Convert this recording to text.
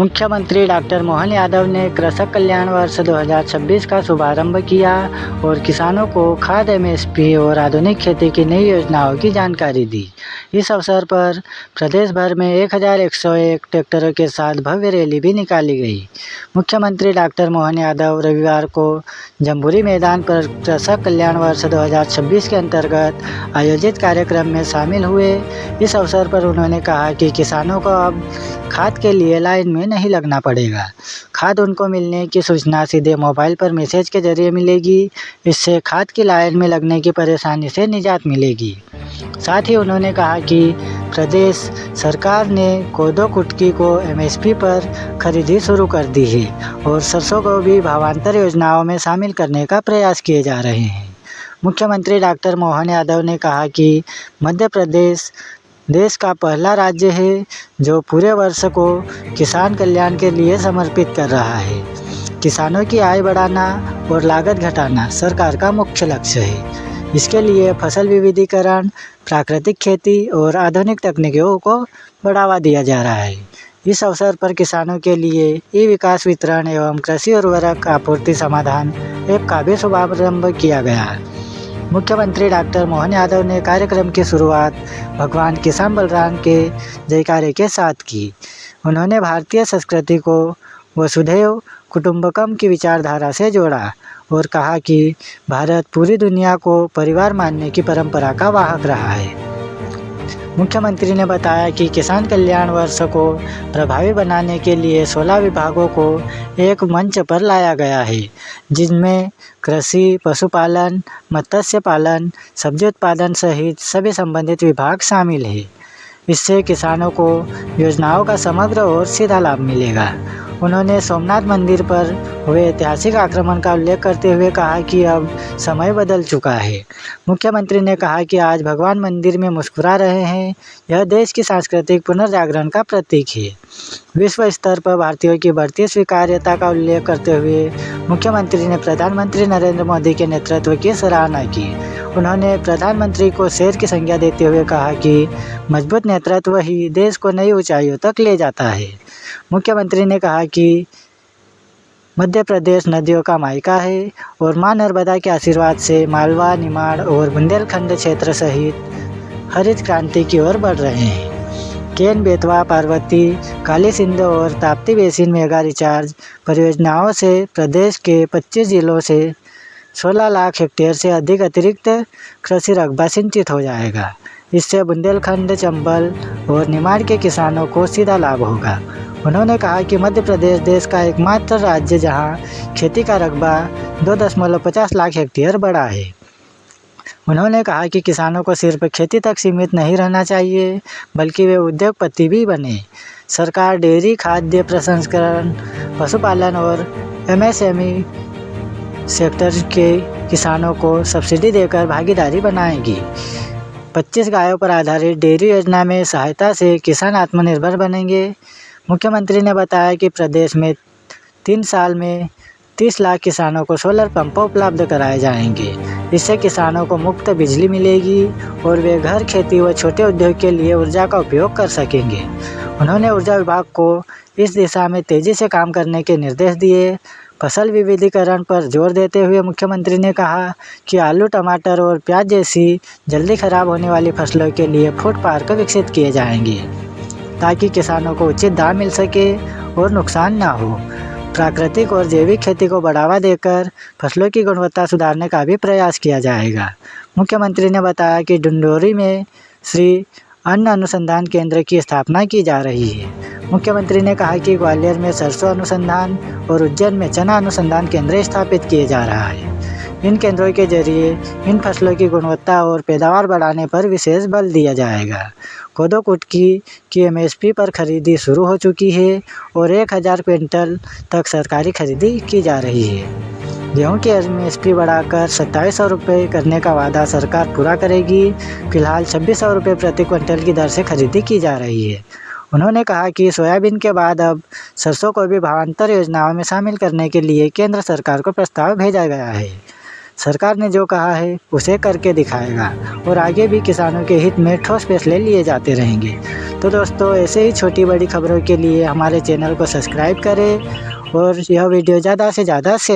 मुख्यमंत्री डॉक्टर मोहन यादव ने कृषक कल्याण वर्ष 2026 का शुभारंभ किया और किसानों को खाद एमएसपी और आधुनिक खेती की नई योजनाओं की जानकारी दी। इस अवसर पर प्रदेश भर में 1101 ट्रैक्टरों के साथ भव्य रैली भी निकाली गई। मुख्यमंत्री डॉक्टर मोहन यादव रविवार को जम्बूरी मैदान पर कृषक कल्याण वर्ष 2026 के अंतर्गत आयोजित कार्यक्रम में शामिल हुए। इस अवसर पर उन्होंने कहा कि किसानों को अब खाद के लिए लाइन में नहीं लगना पड़ेगा। खाद उनको मिलने की सूचना सीधे मोबाइल पर मैसेज के जरिए मिलेगी। इससे खाद की लाइन में लगने की परेशानी से निजात मिलेगी। साथ ही उन्होंने कहा कि प्रदेश सरकार ने कोदो कुटकी को एमएसपी पर खरीदी शुरू कर दी है और सरसों को भी भावांतर योजनाओं में शामिल करने का प्रयास किए जा रहे हैं। मुख्यमंत्री डॉक्टर मोहन यादव ने कहा कि मध्य प्रदेश देश का पहला राज्य है जो पूरे वर्ष को किसान कल्याण के लिए समर्पित कर रहा है। किसानों की आय बढ़ाना और लागत घटाना सरकार का मुख्य लक्ष्य है। इसके लिए फसल विविधीकरण, प्राकृतिक खेती और आधुनिक तकनीकों को बढ़ावा दिया जा रहा है। इस अवसर पर किसानों के लिए ई-विकास वितरण एवं कृषि उर्वरक आपूर्ति समाधान ऐप का भी शुभारंभ किया गया। मुख्यमंत्री डॉक्टर मोहन यादव ने कार्यक्रम की शुरुआत भगवान किसान बलराम के जयकारे के साथ की। उन्होंने भारतीय संस्कृति को वसुधैव कुटुंबकम की विचारधारा से जोड़ा और कहा कि भारत पूरी दुनिया को परिवार मानने की परंपरा का वाहक रहा है। मुख्यमंत्री ने बताया कि किसान कल्याण वर्ष को प्रभावी बनाने के लिए 16 विभागों को एक मंच पर लाया गया है, जिनमें कृषि, पशुपालन, मत्स्य पालन, सब्जी उत्पादन सहित सभी संबंधित विभाग शामिल हैं। इससे किसानों को योजनाओं का समग्र और सीधा लाभ मिलेगा। उन्होंने सोमनाथ मंदिर पर हुए ऐतिहासिक आक्रमण का उल्लेख करते हुए कहा कि अब समय बदल चुका है। मुख्यमंत्री ने कहा कि आज भगवान मंदिर में मुस्कुरा रहे हैं। यह देश की सांस्कृतिक पुनर्जागरण का प्रतीक है। विश्व स्तर पर भारतीयों की बढ़ती स्वीकार्यता का उल्लेख करते हुए मुख्यमंत्री ने प्रधानमंत्री नरेंद्र मोदी के नेतृत्व की सराहना की। उन्होंने प्रधानमंत्री को शेर की संज्ञा देते हुए कहा कि मजबूत नेतृत्व ही देश को नई ऊंचाइयों तक ले जाता है। मुख्यमंत्री ने कहा कि मध्य प्रदेश नदियों का मायका है और मां नर्मदा के आशीर्वाद से मालवा, निमाड़ और बुंदेलखंड क्षेत्र सहित हरित क्रांति की ओर बढ़ रहे हैं। केन, बेतवा, पार्वती, काली सिंध और ताप्ती बेसिन मेगा रिचार्ज परियोजनाओं से प्रदेश के 25 जिलों से 16 लाख हेक्टेयर से अधिक अतिरिक्त कृषि रकबा सिंचित हो जाएगा। इससे बुंदेलखंड, चंबल और निमाड़ के किसानों को सीधा लाभ होगा। उन्होंने कहा कि मध्य प्रदेश देश का एकमात्र राज्य जहां खेती का रकबा 2.50 लाख हेक्टेयर बढ़ा है। उन्होंने कहा कि किसानों को सिर्फ खेती तक सीमित नहीं रहना चाहिए, बल्कि वे उद्योगपति भी बने। सरकार डेयरी, खाद्य प्रसंस्करण, पशुपालन और एमएसएमई सेक्टर के किसानों को सब्सिडी देकर भागीदारी बनाएगी। 25 गायों पर आधारित डेयरी योजना में सहायता से किसान आत्मनिर्भर बनेंगे। मुख्यमंत्री ने बताया कि प्रदेश में 3 साल में 30 लाख किसानों को सोलर पंप उपलब्ध कराए जाएंगे। इससे किसानों को मुफ्त बिजली मिलेगी और वे घर, खेती व छोटे उद्योग के लिए ऊर्जा का उपयोग कर सकेंगे। उन्होंने ऊर्जा विभाग को इस दिशा में तेजी से काम करने के निर्देश दिए। फसल विविधीकरण पर जोर देते हुए मुख्यमंत्री ने कहा कि आलू, टमाटर और प्याज जैसी जल्दी खराब होने वाली फसलों के लिए फूड पार्क विकसित किए जाएंगे, ताकि किसानों को उचित दाम मिल सके और नुकसान ना हो। प्राकृतिक और जैविक खेती को बढ़ावा देकर फसलों की गुणवत्ता सुधारने का भी प्रयास किया जाएगा। मुख्यमंत्री ने बताया कि डिंडोरी में श्री अन्न अनुसंधान केंद्र की स्थापना की जा रही है। मुख्यमंत्री ने कहा कि ग्वालियर में सरसों अनुसंधान और उज्जैन में चना अनुसंधान केंद्र स्थापित किए जा रहा है। इन केंद्रों के जरिए इन फसलों की गुणवत्ता और पैदावार बढ़ाने पर विशेष बल दिया जाएगा। कोदो कुटकी की एमएसपी पर खरीदी शुरू हो चुकी है और 1000 क्विंटल तक सरकारी खरीदी की जा रही है। गेहूं की एमएसपी बढ़ाकर 2700 रुपये करने का वादा सरकार पूरा करेगी। फिलहाल 2600 रुपये प्रति क्विंटल की दर से खरीदी की जा रही है। उन्होंने कहा कि सोयाबीन के बाद अब सरसों को भी भावांतर योजनाओं में शामिल करने के लिए केंद्र सरकार को प्रस्ताव भेजा गया है। सरकार ने जो कहा है उसे करके दिखाएगा और आगे भी किसानों के हित में ठोस फैसले लिए जाते रहेंगे। तो दोस्तों, ऐसे ही छोटी बड़ी खबरों के लिए हमारे चैनल को सब्सक्राइब करें और यह वीडियो ज़्यादा से ज़्यादा शेयर